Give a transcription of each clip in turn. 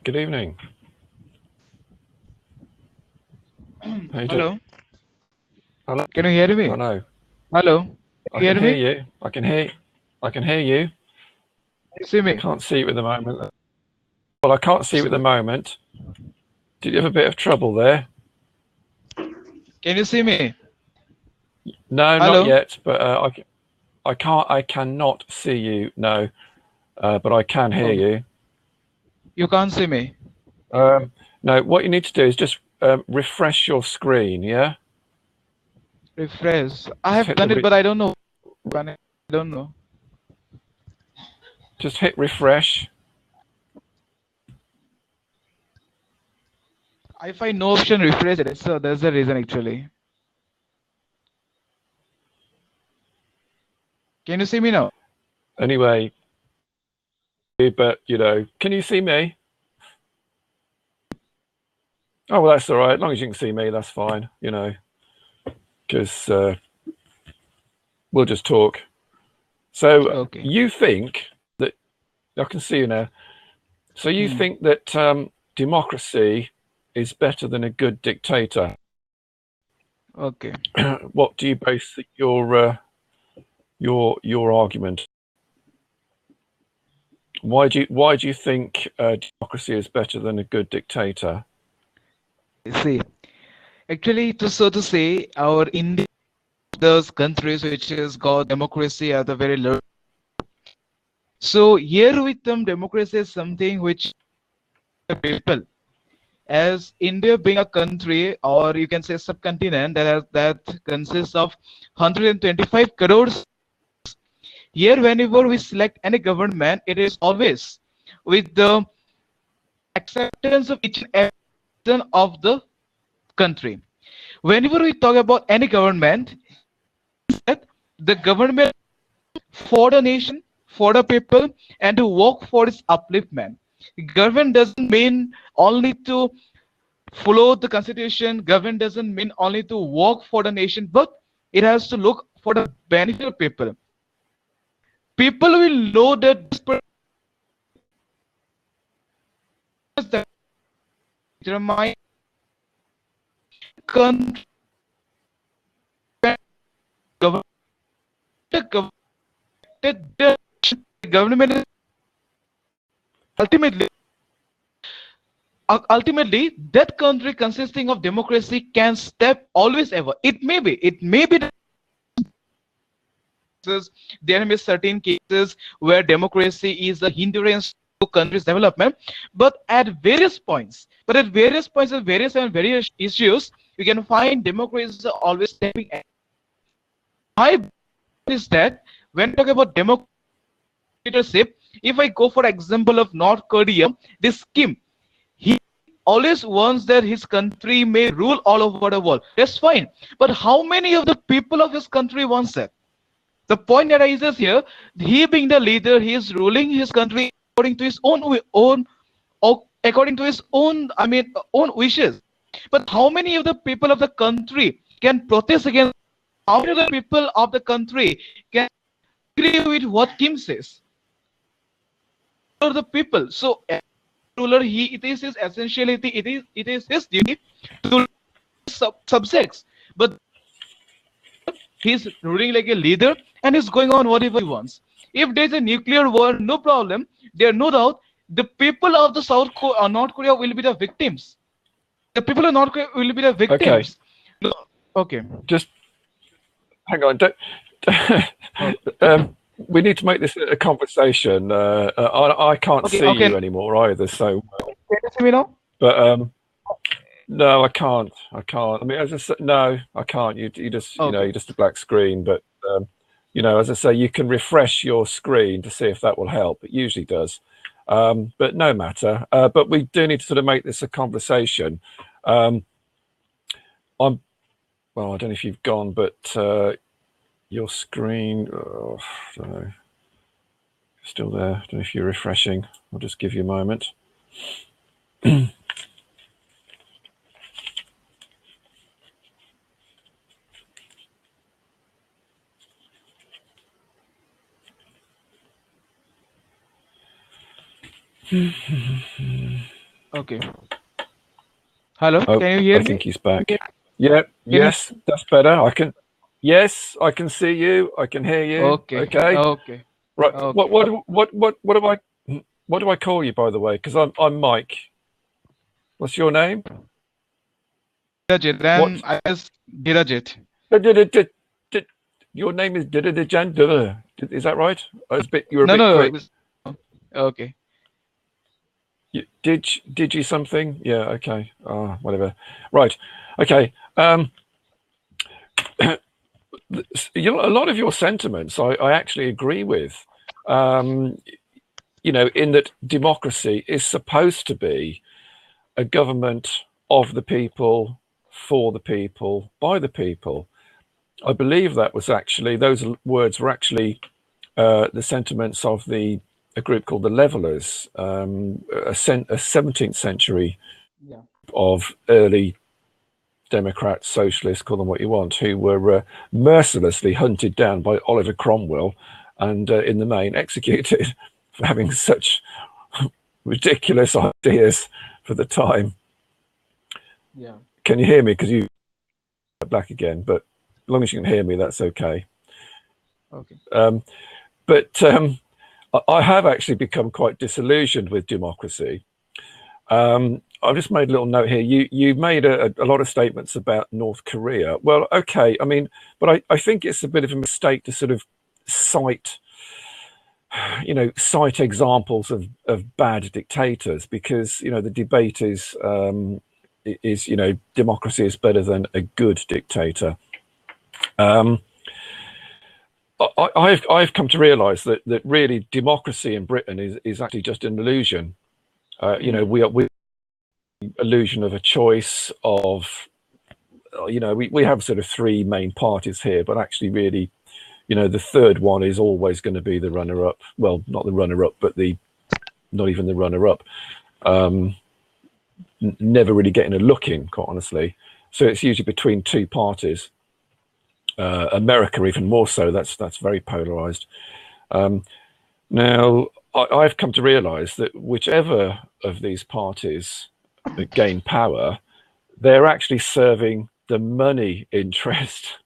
Good evening. How you doing? Hello, Hello. can you hear me? Hello. Hello, can I you can hear hear me? you. I can hear. I can hear you. You see me? Can't see you at the moment. Well, I can't see you at the moment. Did you have a bit of trouble there? Can you see me? No, not Hello, yet. But I can't. I cannot see you. No. But I can hear oh, you. you can't see me. No. What you need to do is just refresh your screen. Yeah. Refresh. I Just have hit the. done it, but I don't know. I don't know. Just hit refresh. I find no option refresh it, so that's the reason actually. Can you see me now? Anyway. But can you see me? Oh well, that's all right. As long as you can see me, that's fine. Because we'll just talk. So Okay. you think that I can see you now. So you Hmm. think that democracy is better than a good dictator? Okay. What do you base your argument? Why do you think democracy is better than a good dictator? See, actually, to say, our India, those countries which has got democracy at the very low. So here with them, democracy is something which the people as India being a country, or you can say subcontinent that consists of 125 crores. Here, whenever we select any government, it is always with the acceptance of each and every citizen of the country. Whenever we talk about any government, that the government for the nation, for the people, and to work for its upliftment. Government doesn't mean only to follow the constitution. Government doesn't mean only to work for the nation, but it has to look for the benefit of people. People will know that this person that determine country government, the government is ultimately that country consisting of democracy can step always ever. It may be there may be certain cases where democracy is a hindrance to country's development, but at various points of various issues, you can find democracy always stepping ahead. My belief is that when we talk about dictatorship, if I go for example of North Korea, this Kim, he always wants that his country may rule all over the world. That's fine. But how many of the people of his country wants that? The point arises here, he being the leader, he is ruling his country according to his according to his own wishes. But how many of the people of the country can protest against? How many of the people of the country can agree with what Kim says? For the people. So as ruler, he it is his essentiality, it is his duty to subjects. But he's ruling like a leader and he's going on whatever he wants. If there's a nuclear war, no problem. There no doubt the people of the North Korea will be the victims. The people of North Korea will be the Okay, victims. No, okay. just hang on. Don't, Okay. we need to make this a conversation. I can't Okay. see Okay. you anymore either. So, Can you see me now? but no, I can't. I can't. I mean, as I said, no, I can't. You just Okay. you're just a black screen. But as I say, you can refresh your screen to see if that will help. It usually does. But no matter. But we do need to sort of make this a conversation. Um, I'm well. I don't know if you've gone, but your screen. Oh, I don't know. Still there. I don't know if you're refreshing. I'll just give you a moment. Okay. Hello, Oh, can you hear I me? think he's back. Yeah, Can you? yes, that's better. Yes, I can see you. I can hear you. Okay. Okay, Okay. right. Okay. What do I call you, by the way? Because I'm Mike. What's your name? Dhirajit, then What? I guess Dhirajit. Your name is Didijan. Is that right? You're a No, bit no. quick. Okay. Did you something? Yeah. Okay. Oh, whatever. Right. Okay. A lot of your sentiments I actually agree with. Um, in that democracy is supposed to be a government of the people, for the people, by the people. I believe that was actually, those words were actually the sentiments of a group called the Levelers, a 17th century Yeah. of early Democrats, socialists, call them what you want, who were mercilessly hunted down by Oliver Cromwell and in the main executed for having such ridiculous ideas for the time. Yeah. Can you hear me? Because you back again, but as long as you can hear me, that's okay. Okay. But I have actually become quite disillusioned with democracy. I've just made a little note here. You made a lot of statements about North Korea. Well, okay, I mean, but I think it's a bit of a mistake to sort of cite examples of bad dictators, because the debate is democracy is better than a good dictator. I've come to realise that really democracy in Britain is actually just an illusion. We illusion of a choice of, we have sort of three main parties here, but actually really, the third one is always going to be the runner-up. Well, not the runner-up, but not even the runner-up. Never really getting a look in, quite honestly. So it's usually between two parties. America even more so. That's very polarized. Now I've come to realize that whichever of these parties gain power, they're actually serving the money interest,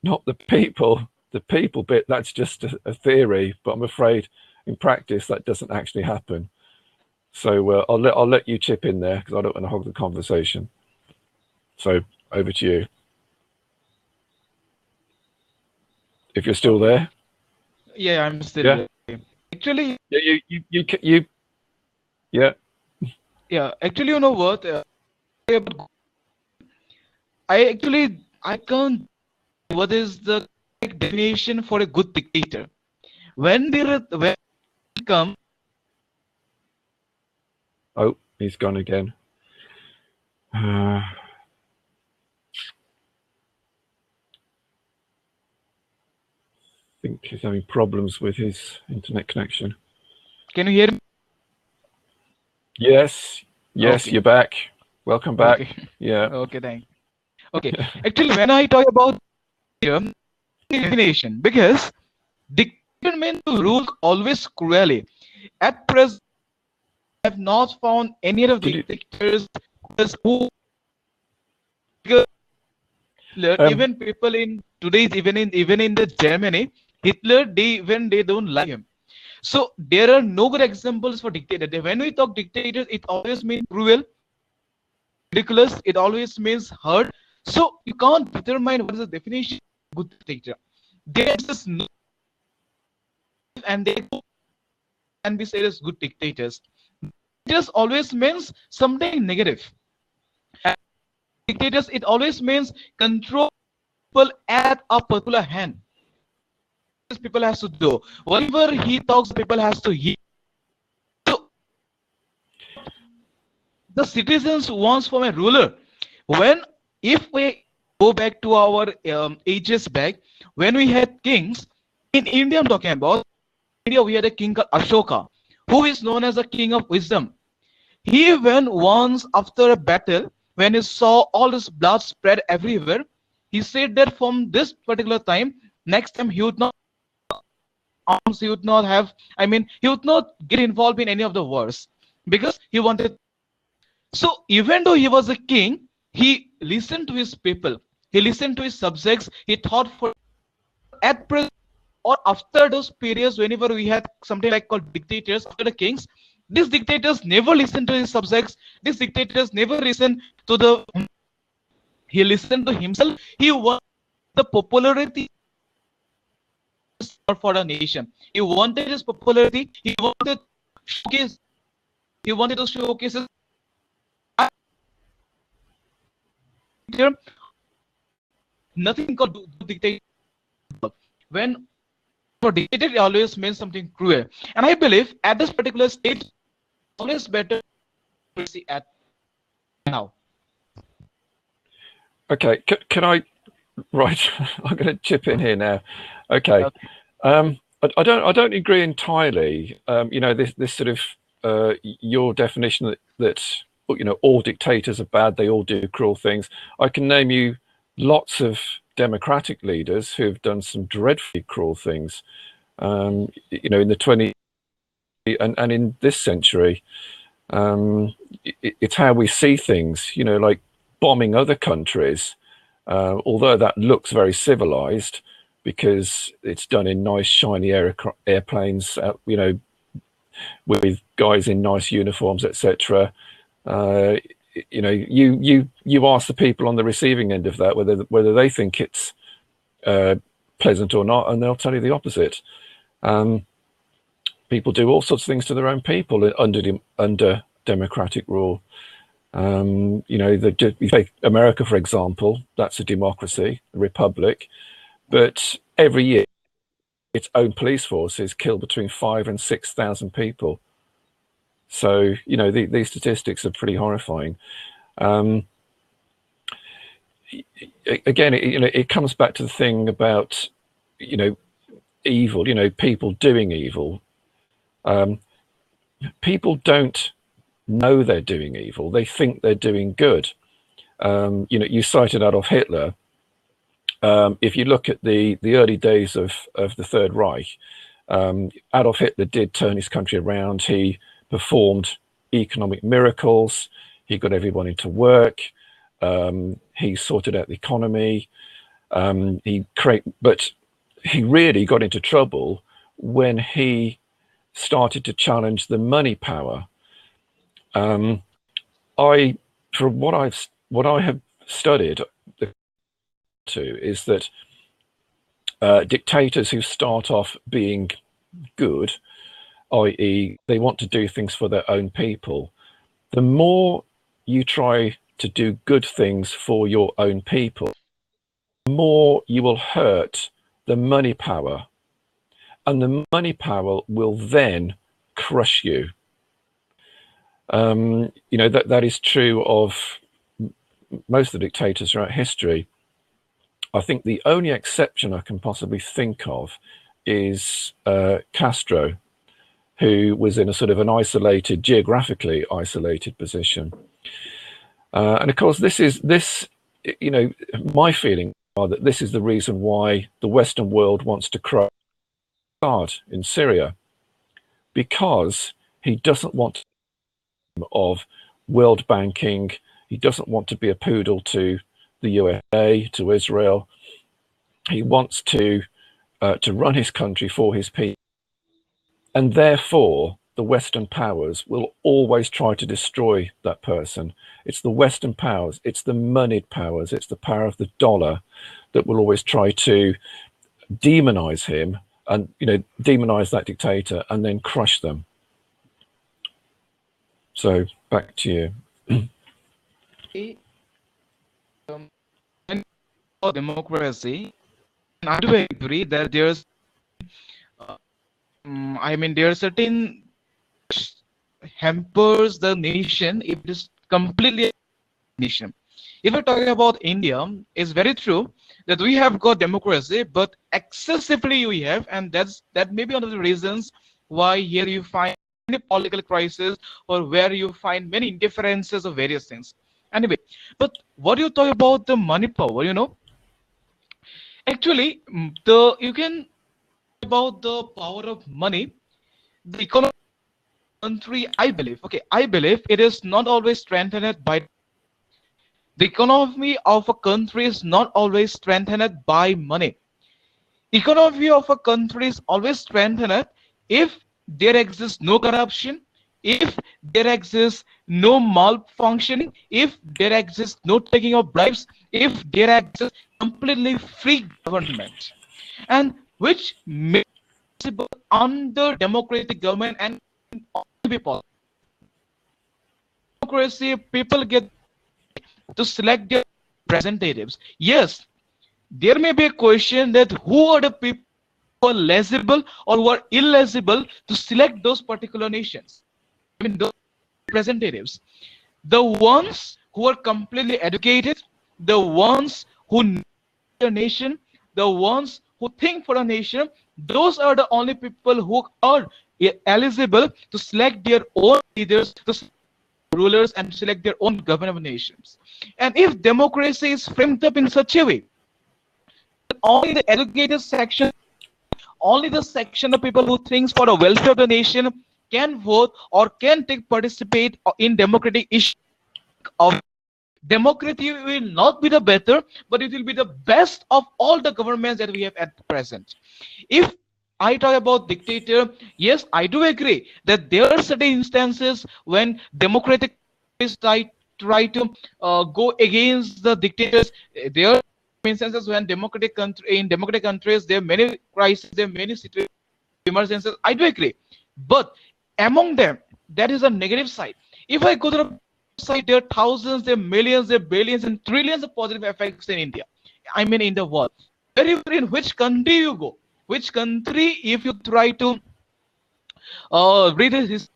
not the people. The people bit, that's just a theory, but I'm afraid in practice that doesn't actually happen. So I'll let you chip in there, because I don't want to hog the conversation. So over to you, if you're still there. Yeah, I'm still Yeah. there. Actually, You yeah. yeah. Actually, you know what? I can't. What is the definition for a good dictator? When it come, Oh, he's gone again. I think he's having problems with his internet connection. can you hear me? Yes, Okay. you're back. Welcome back. Okay. Yeah. Okay, thank you. Okay. Actually, when I talk about definition, because dictator means to rule always cruelly. At present, I have not found any of the dictators who, because even people in today's, even in the Germany, Hitler, they don't like him. So there are no good examples for dictator. When we talk dictators, it always means cruel, ridiculous. It always means hurt. So you can't determine what is the definition of good dictator. They just know, and they can be said as good dictators. Dictators always means something negative. And dictators, it always means control people at a particular hand. People has to do whatever he talks. People has to hear. So the citizens wants from a ruler. If we go back to our ages back, when we had kings in India, I'm talking about India, we had a king called Ashoka, who is known as the king of wisdom. He went once after a battle, when he saw all this blood spread everywhere, he said that from this particular time, next time he would not arms, he would not have, he would not get involved in any of the wars, because he wanted. So even though he was a king, he listened to his people. He listened to his subjects. He thought for at present or after those periods, whenever we had something like called dictators after the kings, these dictators never listened to his subjects. These dictators never listened to the. He listened to himself. He wanted the popularity for a nation. He wanted his popularity. He wanted showcase. He wanted to showcase his nothing called dictator. When for dictator, it always means something cruel. And I believe at this particular stage, always better to see at now. Okay, can I? Right, I'm going to chip in here now. Okay, I don't agree entirely. You know, this sort of your definition that you know all dictators are bad, they all do cruel things. I can name you lots of democratic leaders who've done some dreadfully cruel things. You know, in the 20 and in this century, it's how we see things. You know, like bombing other countries, although that looks very civilized because it's done in nice shiny airplanes, you know, with guys in nice uniforms, etc. You know, you ask the people on the receiving end of that whether they think it's pleasant or not, and they'll tell you the opposite. People do all sorts of things to their own people under democratic rule. You know, you take America, for example, that's a democracy, a republic, but every year its own police forces kill between 5,000 and 6,000 people. So, you know, these statistics are pretty horrifying. Again, you know, it comes back to the thing about, you know, evil, you know, people doing evil. People don't know they're doing evil. They think they're doing good. You know, you cited Adolf Hitler. If you look at the early days of the Third Reich, Adolf Hitler did turn his country around. He performed economic miracles. He got everyone into work. He sorted out the economy. But he really got into trouble when he started to challenge the money power. From what I have studied is that dictators who start off being good, i.e. they want to do things for their own people, the more you try to do good things for your own people, the more you will hurt the money power, and the money power will then crush you. You know, that is true of most of the dictators throughout history. I think the only exception I can possibly think of is Castro, who was in a sort of an geographically isolated position. And of course, you know, my feeling are that this is the reason why the Western world wants to crush Assad in Syria, because he doesn't want of world banking. He doesn't want to be a poodle to the USA, to Israel. He wants to run his country for his people, and therefore the Western powers will always try to destroy that person. It's the Western powers, it's the moneyed powers, it's the power of the dollar that will always try to demonize him and, you know, demonize that dictator and then crush them. So back to you. Democracy, and I do agree that there's, I mean, there are certain hampers the nation if it is completely nation. If we're talking about India, it's very true that we have got democracy, but excessively we have, and that may be one of the reasons why here you find many political crisis or where you find many indifferences of various things. Anyway, but what do you talk about the money power? You know, actually, you can about the power of money, the economy country, I believe it is not always strengthened by the economy of a country is not always strengthened by money. Economy of a country is always strengthened if there exists no corruption, if there exists no malfunctioning, if there exists no taking of bribes, if there exists completely free government, and which may be possible under democratic government and be possible. Democracy, people get to select their representatives. Yes, there may be a question that who are the people who are legible or who are illegible to select those particular nations. I mean, those representatives. The ones who are completely educated, the ones who know a nation, the ones who think for a nation, those are the only people who are eligible to select their own leaders, to select rulers, and select their own government of nations. And if democracy is framed up in such a way, only the educated section, only the section of people who thinks for the welfare of the nation can vote or can participate in democratic issues of democracy will not be the better, but it will be the best of all the governments that we have at present. If I talk about dictator, yes, I do agree that there are certain instances when democratic try to go against the dictators. There are instances when in democratic countries there are many crises, there are many situations, emergencies. I do agree, but among them, that is a negative side. If I go to the side, there are thousands, there are millions, there are billions, and trillions of positive effects in India. I mean, in the world. Wherever in which country you go, which country, if you try to read his,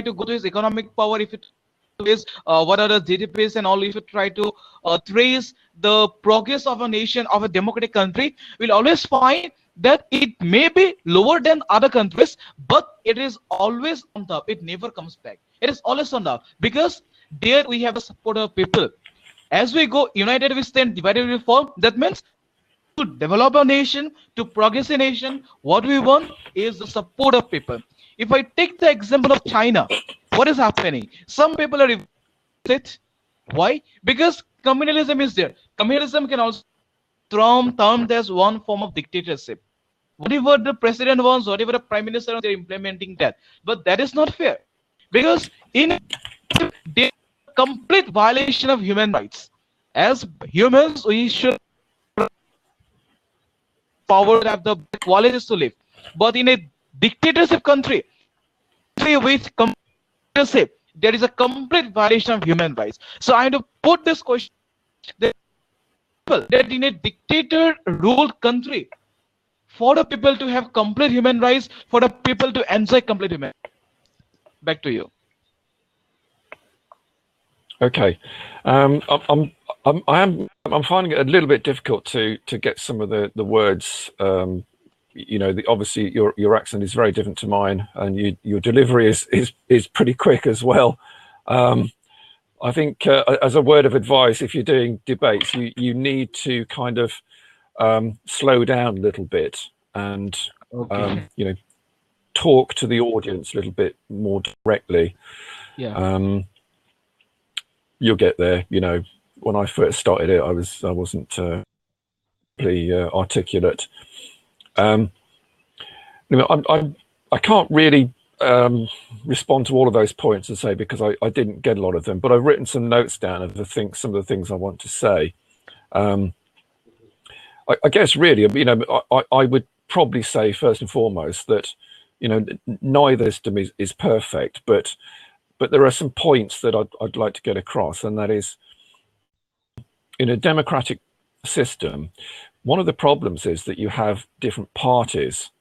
to go to his economic power, if it is what are the GDPs and all, if you try to trace the progress of a nation, of a democratic country, we'll always find that it may be lower than other countries, but it is always on top. It never comes back. It is always on top because there we have the support of people. As we go, united we stand, divided we fall. That means to develop a nation, to progress a nation, what we want is the support of people. If I take the example of China, what is happening? Some people are it. Why? Because communalism is there. Communalism can also termed as one form of dictatorship. Whatever the president wants, whatever the prime minister wants, they're implementing that. But that is not fair. Because in the complete violation of human rights. As humans, we should power have the qualities to live. But in a dictatorship country with dictatorship, there is a complete violation of human rights. So I have to put this question that in a dictator ruled country, for the people to have complete human rights, for the people to enjoy complete human rights. Back to you. Okay, I'm finding it a little bit difficult to get some of the words. You know, obviously your accent is very different to mine, and your delivery is pretty quick as well. I think as a word of advice, if you're doing debates, you need to kind of slow down a little bit and you know, talk to the audience a little bit more directly. Yeah. You'll get there. You know, when I first started it, I wasn't really articulate. You know, I can't really respond to all of those points and say, because I didn't get a lot of them, but I've written some notes down of some of the things I want to say. I guess really, you know, I would probably say first and foremost that, you know, neither system is perfect, but there are some points that I'd like to get across, and that is, in a democratic system, one of the problems is that you have different parties,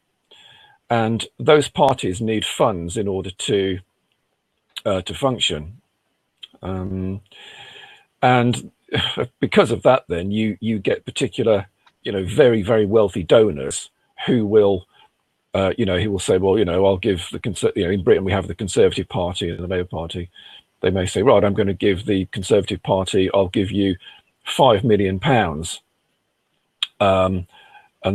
and those parties need funds in order to function, and because of that, then you get particular, you know, very, very wealthy donors who will, you know, he will say, well, you know, I'll give you know, in Britain we have the Conservative Party and the Labour Party. They may say, right, I'm going to give the Conservative Party, I'll give you £5 million. And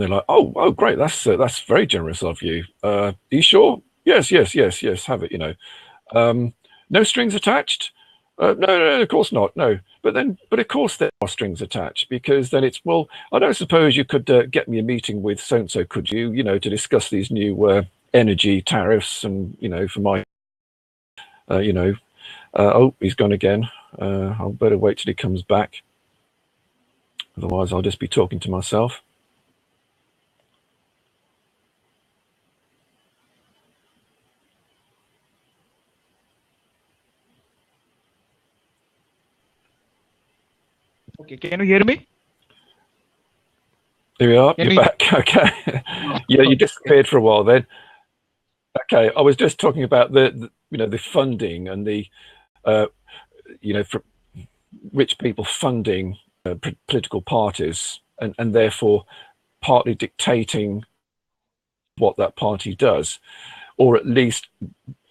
they're like, oh, great, that's very generous of you. Are you sure? Yes, yes, yes, yes. Have it. You know, no strings attached. No, no, of course not. No, but of course there are strings attached, because then it's, well, I don't suppose you could get me a meeting with so and so, could you? You know, to discuss these new energy tariffs, and you know, for my, you know, oh, he's gone again. I'll better wait till he comes back. Otherwise, I'll just be talking to myself. Okay, can you hear me? Here we are. Can You're you- back. Okay. Yeah, you Okay. disappeared for a while then. Okay, I was just talking about the you know, the funding and the you know, for rich people funding political parties, and therefore partly dictating what that party does, or at least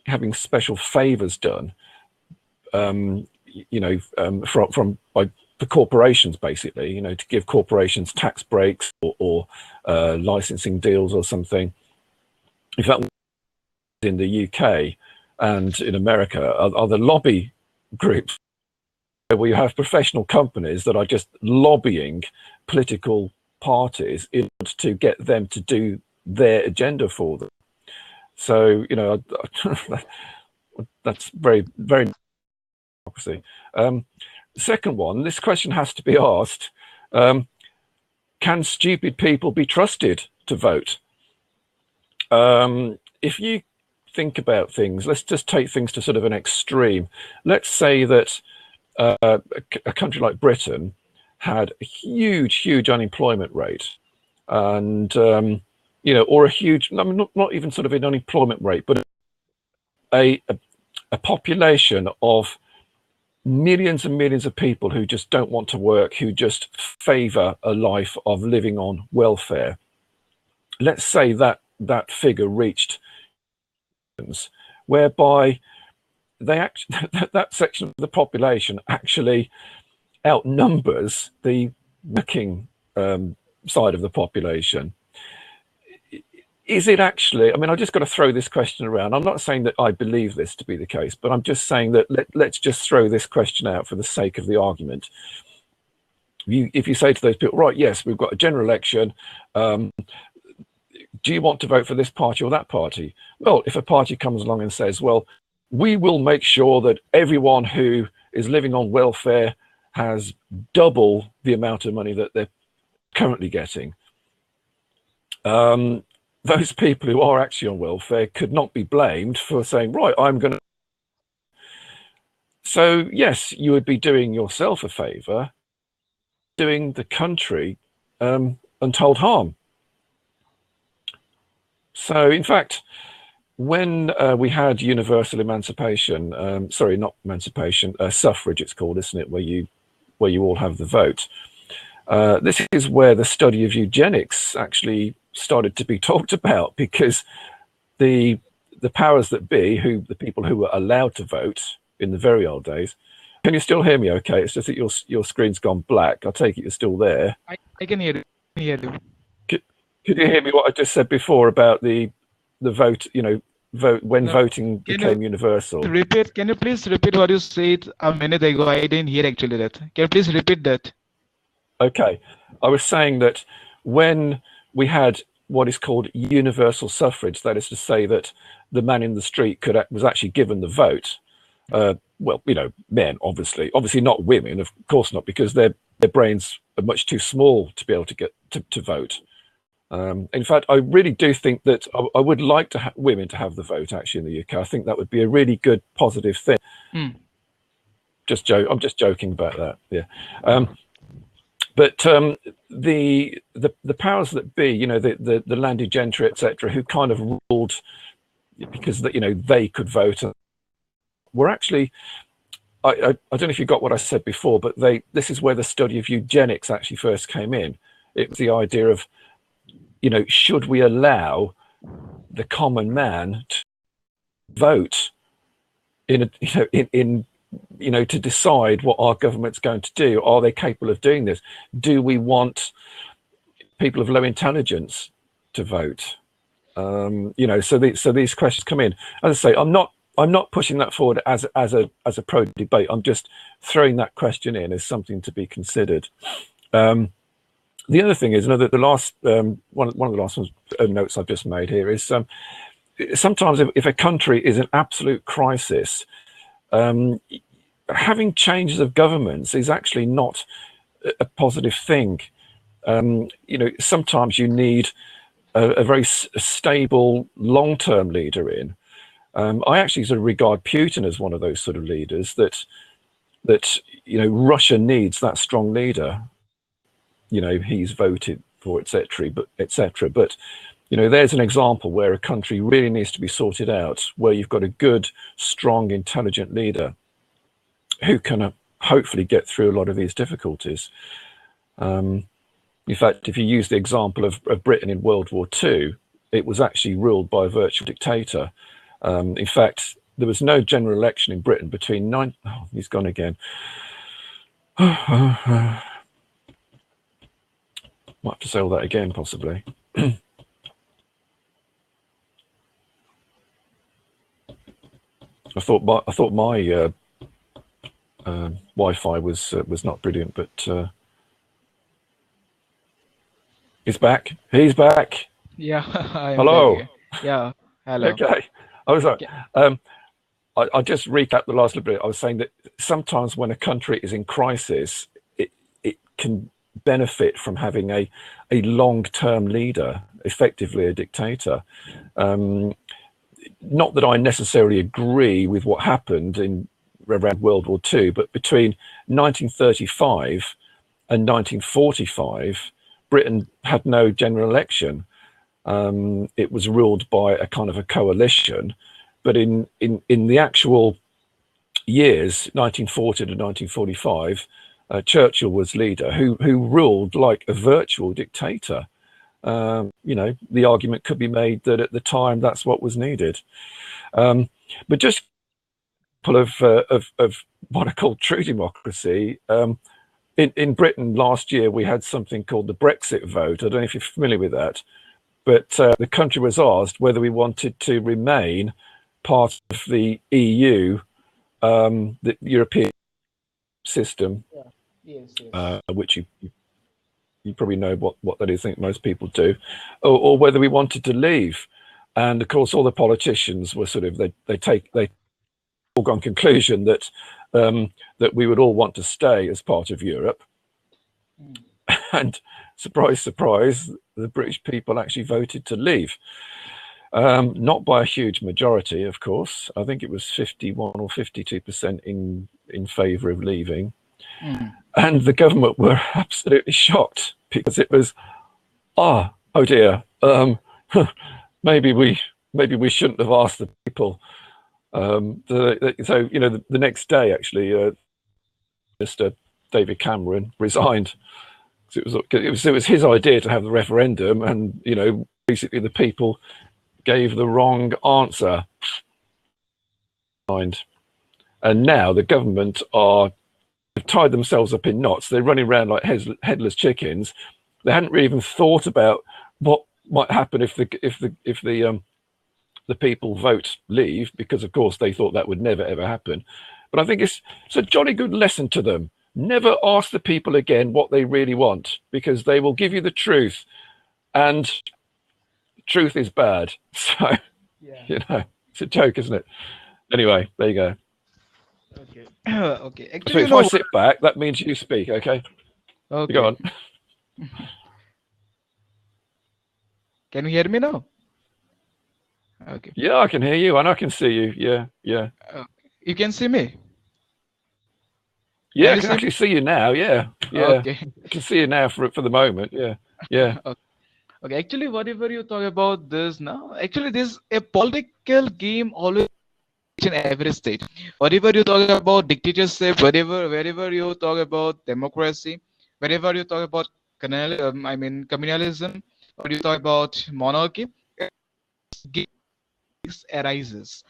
having special favors done, you know, from by the corporations, basically, you know, to give corporations tax breaks, or licensing deals or something. In fact, in the UK and in America are the lobby groups, where you have professional companies that are just lobbying political parties in order to get them to do their agenda for them. So, you know, that's very, very democracy. Second one, this question has to be asked: can stupid people be trusted to vote? If you think about things, let's just take things to sort of an extreme. Let's say that a country like Britain had a huge, huge unemployment rate, and you know, or a huge, I mean, not even sort of an unemployment rate, but a population of millions and millions of people who just don't want to work, who just favor a life of living on welfare. Let's say that that figure reached, whereby they actually, that section of the population actually outnumbers the working side of the population. Is it actually, I mean, I just got to throw this question around. I'm not saying that I believe this to be the case, but I'm just saying that let's just throw this question out for the sake of the argument. If you say to those people, right, yes, we've got a general election, do you want to vote for this party or that party? Well, if a party comes along and says, well, we will make sure that everyone who is living on welfare has double the amount of money that they're currently getting, those people who are actually on welfare could not be blamed for saying, right, I'm going to. So, yes, you would be doing yourself a favor, doing the country untold harm. So, in fact, when we had universal emancipation, sorry, not emancipation, suffrage, it's called, isn't it, where you all have the vote. This is where the study of eugenics actually started to be talked about, because the powers that be, the people who were allowed to vote in the very old days. Can you still hear me? Okay, it's just that your screen's gone black. I take it you're still there. I can hear you. Could you hear me? What I just said before about the vote? You know, vote when voting became universal. Repeat. Can you please repeat what you said a minute ago? I didn't hear actually that. Can you please repeat that? Okay, I was saying that when we had what is called universal suffrage, that is to say that the man in the street was actually given the vote. Well, you know, men, obviously not women, of course not, because their brains are much too small to be able to get to vote. In fact, I really do think that I would like to women to have the vote actually in the UK. I think that would be a really good positive thing. I'm just joking about that. Yeah. But the powers that be, you know, the landed gentry, etc., who kind of ruled because you know, they could vote, were actually, I don't know if you got what I said before, but this is where the study of eugenics actually first came in. It was the idea of, you know, should we allow the common man to vote in you know, to decide what our government's going to do? Are they capable of doing this? Do we want people of low intelligence to vote? So these questions come in. As I say, I'm not pushing that forward as a pro debate. I'm just throwing that question in as something to be considered. The other thing is, the last one of the last notes I've just made here is sometimes if a country is an absolute crisis, having changes of governments is actually not a positive thing. Sometimes you need a very stable long-term leader in. I actually sort of regard Putin as one of those sort of leaders that Russia needs that strong leader. He's voted for, etc. But there's an example where a country really needs to be sorted out, where you've got a good, strong, intelligent leader who can hopefully get through a lot of these difficulties. In fact, if you use the example of Britain in World War II, it was actually ruled by a virtual dictator. In fact, there was no general election in Britain between he's gone again. Might have to say all that again, possibly. I thought my Wi-Fi was not brilliant, but he's back. He's back. Yeah. Hello. Yeah. Hello. Okay. I was like, Okay. I just recap the last little bit. I was saying that sometimes when a country is in crisis, it can benefit from having a long-term leader, effectively a dictator. Not that I necessarily agree with what happened around World War II, but between 1935 and 1945, Britain had no general election. It was ruled by a kind of a coalition, but in the actual years, 1940 to 1945, Churchill was leader, who ruled like a virtual dictator. The argument could be made that at the time that's what was needed. But just of what I call true democracy. In Britain last year, we had something called the Brexit vote. I don't know if you're familiar with that, but the country was asked whether we wanted to remain part of the EU, the European system, Yes. which you probably know what that is. I think most people do, or whether we wanted to leave. And of course, all the politicians were sort of they foregone conclusion that that we would all want to stay as part of Europe. And surprise, surprise, the British people actually voted to leave. Not by a huge majority, of course. I think it was 51 or 52% in favour of leaving. And the government were absolutely shocked because it was, oh dear, maybe we shouldn't have asked the people. So the next day, actually, Mr. David Cameron resigned. It was his idea to have the referendum, and basically the people gave the wrong answer. And now the government have tied themselves up in knots. They're running around like headless chickens. They hadn't really even thought about what might happen if the people vote leave, because of course they thought that would never ever happen. But I think it's a jolly good lesson to them. Never ask the people again what they really want, because they will give you the truth, and truth is bad. So it's a joke, isn't it? Anyway, there you go. Okay. Okay. So Actually, if I sit back, that means you speak. Okay. Okay. Go on. Can you hear me now? Okay. Yeah, I can hear you and I can see you. Yeah. You can see me? Yeah, I can actually see you now. Yeah. Okay. I can see you now for the moment. Yeah. Okay. Actually, whatever you talk about this now, actually, this a political game always in every state. Whatever you talk about dictatorship, wherever you talk about democracy, wherever you talk about communalism, or you talk about monarchy, arises.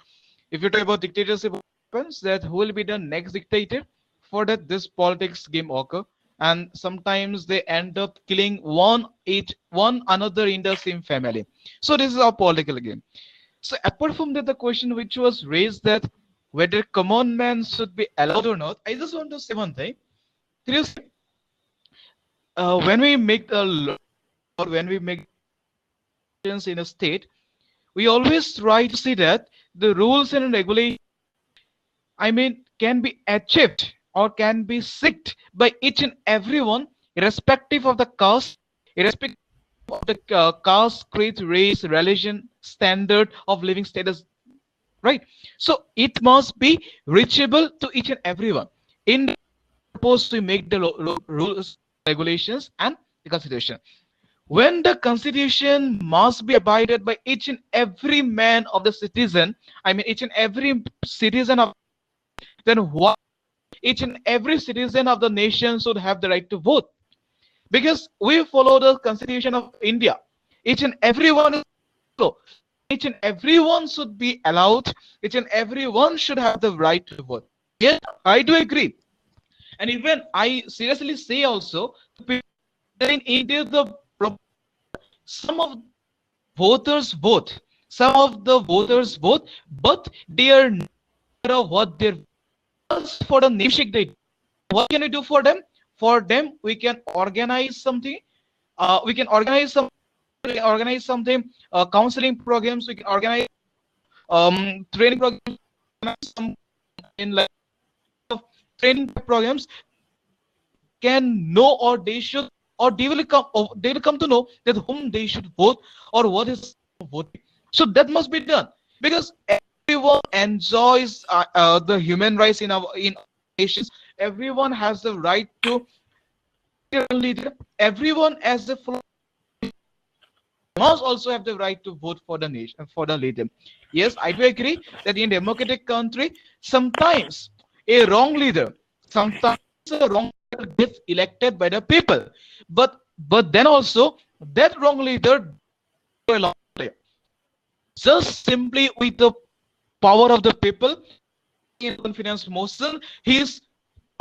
If you talk about dictatorship, what happens that who will be the next dictator? For that, this politics game occur, and sometimes they end up killing one another in the same family. So this is our political game. So apart from that, the question which was raised, that whether common man should be allowed or not, I just want to say one thing. Seriously, when we make the law, or when we make decisions in a state, we always try to see that the rules and regulations, I mean, can be achieved or can be seeked by each and everyone, irrespective of the caste, irrespective of the caste, creed, race, religion, standard of living status, right? So it must be reachable to each and everyone. In the purpose, we make the rules, regulations, and the constitution. When the constitution must be abided by each and every man of the citizen, I mean each and every citizen of, then what, each and every citizen of the nation should have the right to vote, because we follow the constitution of India. Each and everyone is follow. Each and everyone should be allowed. Each and everyone should have the right to vote. Yes, I do agree. And even I seriously say also that in India, some of voters vote, some of the voters vote, but they are not aware of what they're for the nation. What can we do for them? For them, we can organize something. We can organize some. We can organize something. Counseling programs. We can organize training programs. Some in like training programs can know, or they should, or they will come. Or they will come to know that whom they should vote or what is voting. So that must be done, because everyone enjoys the human rights in our nations. Everyone has the right to leader. Everyone has the must also have the right to vote for the nation, for the leader. Yes, I do agree that in democratic country, sometimes a wrong leader, sometimes a wrong leader gets elected by the people, but then also that wrong leader just simply with the power of the people in confidence motion, he is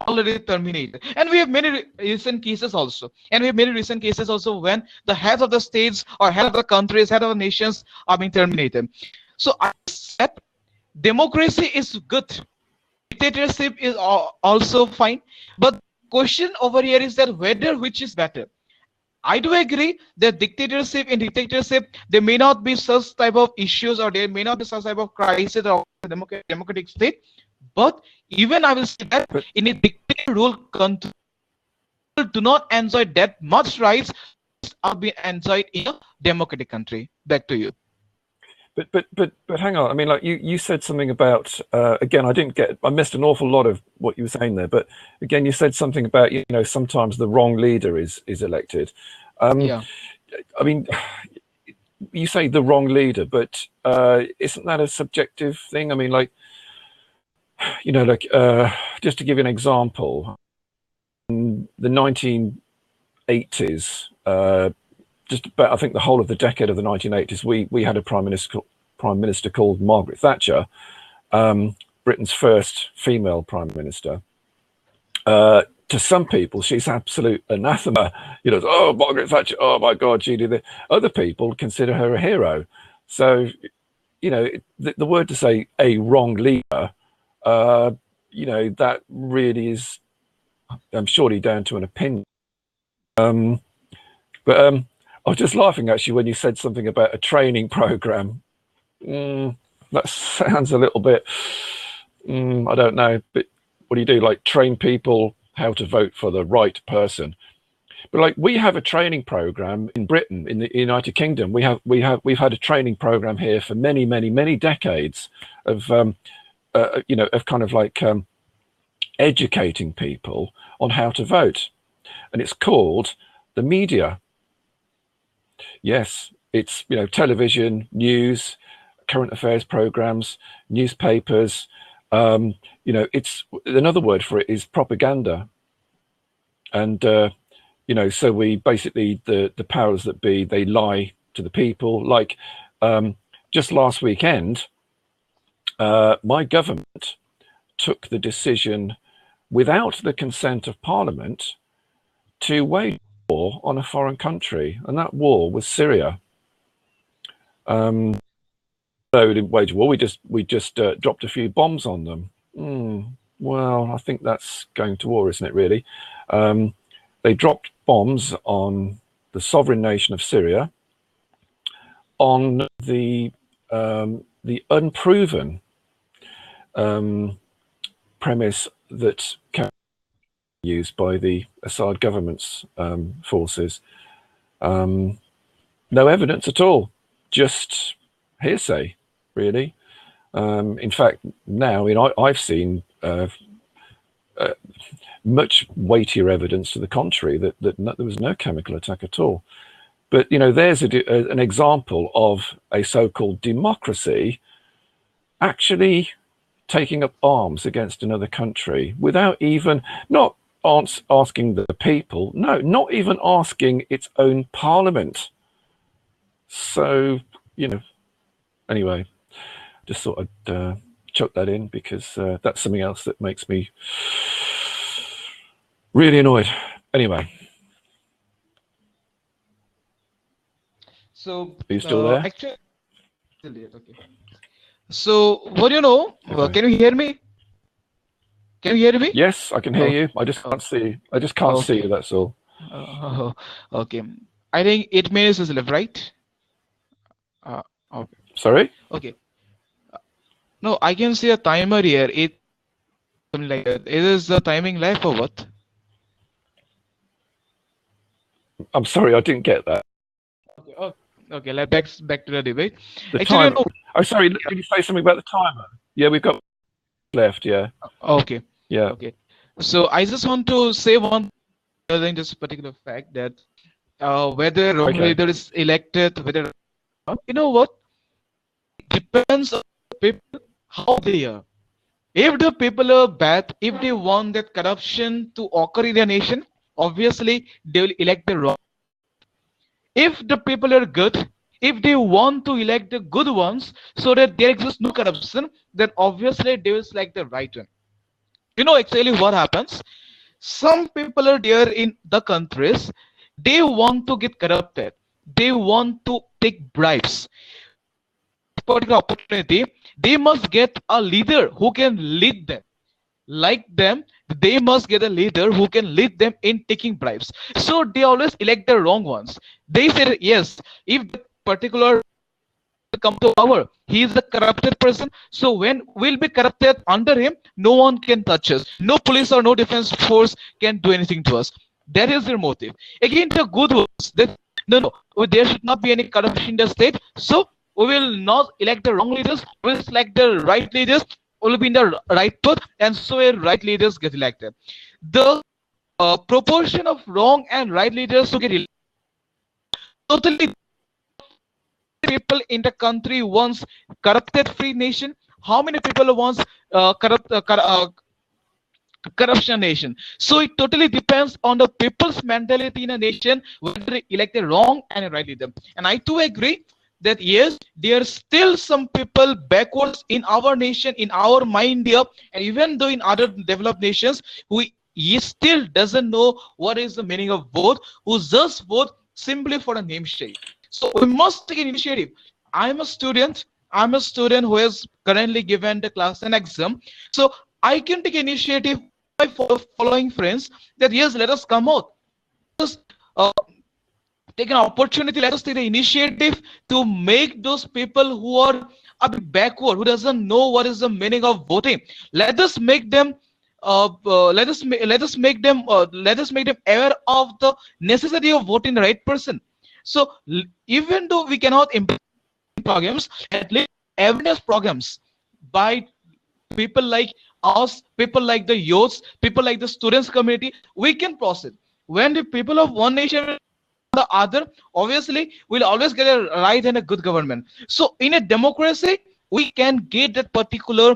already terminated. And we have many recent cases also. And we have many recent cases also when the heads of the states or head of the countries, head of the nations are being terminated. So I said democracy is good. Dictatorship is also fine. But the question over here is that whether which is better. I do agree that dictatorship, there may not be such type of issues, or there may not be such type of crisis or democratic state. But even I will say that in a dictator rule country, people do not enjoy that much rights are being enjoyed in a democratic country. Back to you. But hang on. I mean, like you said something about again. I missed an awful lot of what you were saying there. But again, you said something about sometimes the wrong leader is elected. Yeah. I mean, you say the wrong leader, but isn't that a subjective thing? I mean, like just to give you an example, in the 1980s. Just about, I think, the whole of the decade of the 1980s, we had a prime minister called Margaret Thatcher, Britain's first female prime minister. To some people, she's absolute anathema. Oh, Margaret Thatcher, oh my God, she did this. Other people consider her a hero. So, the word to say a wrong leader, that really is, I'm surely down to an opinion. But I was just laughing actually when you said something about a training program. That sounds a little bit, I don't know, but what do you do? Like train people how to vote for the right person? But like we have a training program in Britain, in the United Kingdom. We've had a training program here for many, many, many decades of kind of like educating people on how to vote, and it's called the media. Yes, it's television, news, current affairs programs, newspapers. It's another word for it is propaganda. And so we basically the powers that be, they lie to the people. Like just last weekend, my government took the decision without the consent of Parliament to wage war on a foreign country, and that war was Syria. So we didn't wage war. We just dropped a few bombs on them. Well, I think that's going to war, isn't it? Really, they dropped bombs on the sovereign nation of Syria, on the unproven premise that can be used by the Assad government's forces. No evidence at all, just hearsay, really. In fact, now, I've seen much weightier evidence to the contrary, that there was no chemical attack at all. But, there's an example of a so-called democracy actually taking up arms against another country without even, not asking the people, no, not even asking its own parliament. So, anyway, just thought I'd chuck that in, because that's something else that makes me really annoyed. Anyway. So, are you still there? Actually, okay. So, what do you know? Okay. Can you hear me? Can you hear me? Yes, I can hear you. I just can't see you. I just can't see you, that's all. Okay. I think 8 minutes is left, right? Okay. Sorry? Okay. No, I can see a timer here. Something like that. Is the timing left or what? I'm sorry, I didn't get that. Okay. Let's back to the debate. The timer. Oh, sorry. Did you say something about the timer? Yeah, we've got left. Yeah. Okay. Yeah. Okay. So I just want to say one other than this particular fact, that whether wrong leader is elected, whether you know what, it depends on the people how they are. If the people are bad, if they want that corruption to occur in their nation, obviously they will elect the wrong. If the people are good, if they want to elect the good ones so that there exists no corruption, then obviously they will select the right one. Actually what happens, some people are there in the countries, they want to get corrupted, they want to take bribes. Particular opportunity, they must get a leader who can lead them. Like them, they must get a leader who can lead them in taking bribes. So they always elect the wrong ones. They say, yes, if the particular come to power, he is a corrupted person, so when we'll be corrupted under him, no one can touch us, no police or no defense force can do anything to us. That is their motive. Again, the good ones, that no, there should not be any corruption in the state, so we will not elect the wrong leaders, we'll select the right leaders, will be in the right path, and so right leaders get elected. The proportion of wrong and right leaders to get elected totally. People in the country wants corrupted free nation, how many people wants corruption nation. So it totally depends on the people's mentality in a nation, whether they elect a wrong and a right leader. And I too agree that yes, there are still some people backwards in our nation, in our mind here, and even though in other developed nations, who he still doesn't know what is the meaning of vote, who just vote simply for a namesake. So we must take an initiative. I'm a student who has currently given the class 10 exam. So I can take initiative by following friends that yes, let us come out. Let us take an opportunity, let us take the initiative to make those people who are a bit backward, who doesn't know what is the meaning of voting, let us make them let us make them aware of the necessity of voting the right person. So even though we cannot implement programs, at least awareness programs by people like us, people like the youths, people like the students community, we can proceed. When the people of one nation the other, obviously we'll always get a right and a good government. So in a democracy, we can get that particular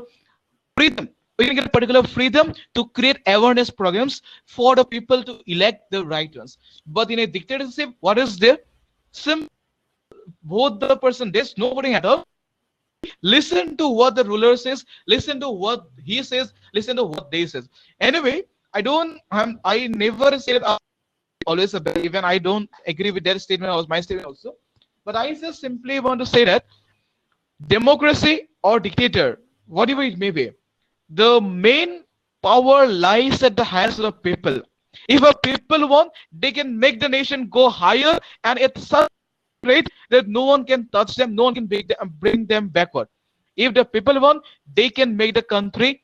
freedom. We can get a particular freedom to create awareness programs for the people to elect the right ones. But in a dictatorship, what is there? Simple, vote the person. There's no voting at all. Listen to what the ruler says. Listen to what he says. Listen to what they says. Anyway, I never said always a bad. Even I don't agree with their statement or my statement also. But I just simply want to say that democracy or dictator, whatever it may be, the main power lies at the hands of the people. If a people want, they can make the nation go higher and at such rate that no one can touch them, no one can bring them backward. If the people want, they can make the country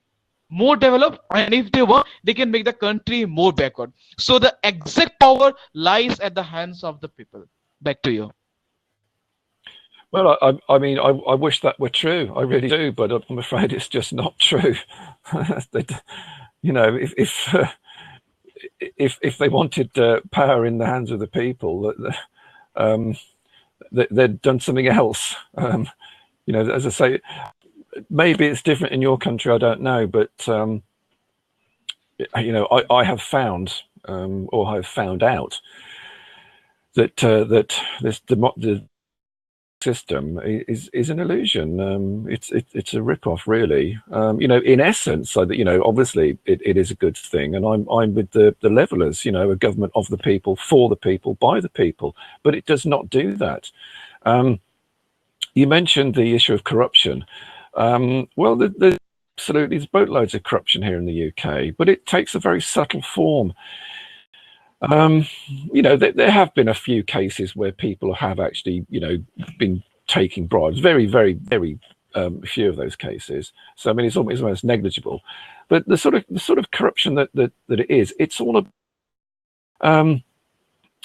more developed, and if they want, they can make the country more backward. So the exact power lies at the hands of the people. Back to you. Well, I mean, I wish that were true. I really do, but I'm afraid it's just not true. You know, if they wanted power in the hands of the people, they'd done something else. You know, as I say, maybe it's different in your country. I don't know, but you know, I have found or I have found out that the system is an illusion. It's a rip-off, really. You know, in essence, so that, you know, obviously it is a good thing, and I'm with the levelers. You know, a government of the people, for the people, by the people, but it does not do that. You mentioned the issue of corruption. Well, there's boatloads of corruption here in the UK, but it takes a very subtle form. You know, there have been a few cases where people have actually, you know, been taking bribes. Very, very, very few of those cases. So I mean, it's almost negligible. But the sort of corruption that it is, it's all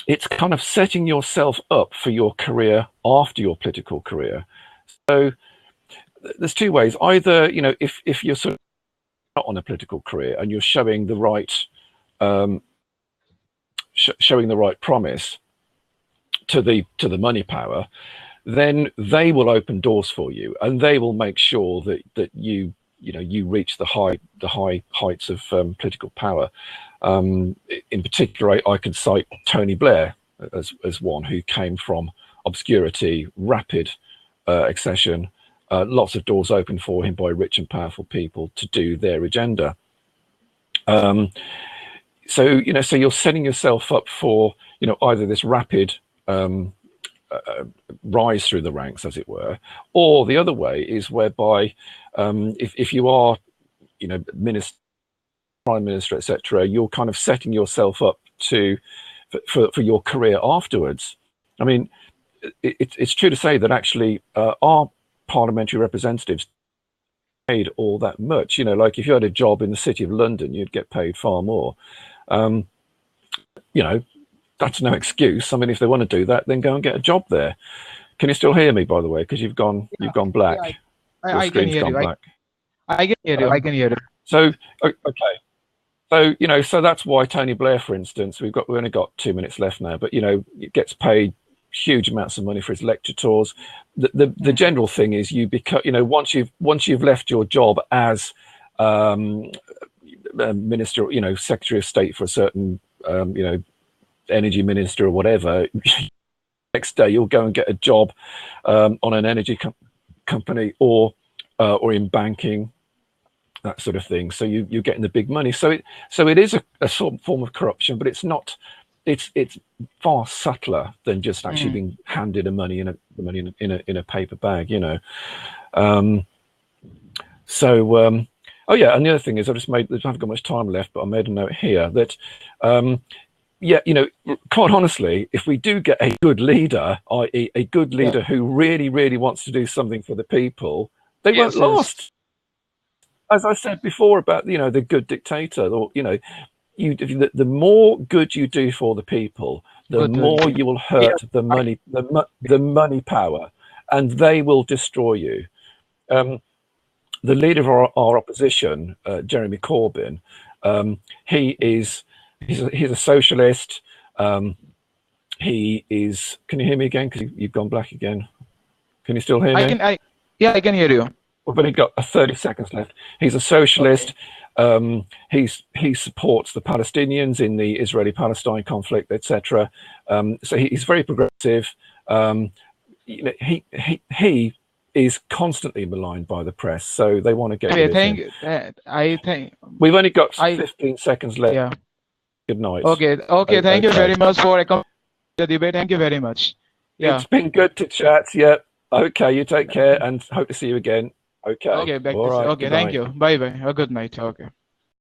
it's kind of setting yourself up for your career after your political career. So there's two ways. Either, you know, if you're sort of not on a political career and you're showing the right showing the right promise to the money power, then they will open doors for you, and they will make sure that you reach the high heights of political power. In particular, I could cite Tony Blair as one who came from obscurity, rapid accession, lots of doors open for him by rich and powerful people to do their agenda. So, you know, so you're setting yourself up for, you know, either this rapid rise through the ranks, as it were, or the other way is whereby if you are, you know, minister, prime minister, etc., you're kind of setting yourself up for your career afterwards. I mean, it's true to say that actually our parliamentary representatives paid all that much. You know, like if you had a job in the City of London, you'd get paid far more. You know, that's no excuse. I mean, if they want to do that, then go and get a job there. Can you still hear me, by the way? Because you've gone black. Yeah, I can hear you. I can hear you. I can hear you. So okay. So, you know, so that's why Tony Blair, for instance, we only got 2 minutes left now, but, you know, it gets paid huge amounts of money for his lecture tours. The general thing is you become, you know, once you've left your job as minister, you know, Secretary of State for a certain, you know, energy minister or whatever, next day you'll go and get a job on an energy company or in banking, that sort of thing. So you're getting the big money. So it is a sort of form of corruption, but it's not. It's far subtler than just actually being handed the money in a paper bag, you know. Oh yeah, and the other thing is I haven't got much time left, but I made a note here that yeah, you know, quite honestly, if we do get a good leader, i.e. a good leader who really, really wants to do something for the people, they won't last. As I said before about, you know, the good dictator, or, you know, the more good you do for the people, the more you will hurt the money power, and they will destroy you. The leader of our opposition, Jeremy Corbyn, he's a socialist. He is. Can you hear me again? Because you've gone black again. Can you still hear me? Yeah, I can hear you. We've only got 30 seconds left. He's a socialist. Okay. He supports the Palestinians in the Israeli-Palestine conflict, etc. So he's very progressive. You know, he is constantly maligned by the press, so they want to get rid of him. I think We've only got 15 seconds left. Yeah. Good night. Okay. Okay. Thank you Okay. very much for accompanying the debate. Thank you very much. Yeah. It's been good to chat. Yeah. Okay. You take care and hope to see you again. Okay. Okay. Back All to right. okay. Good Thank night. you. Bye bye. A good night. Okay.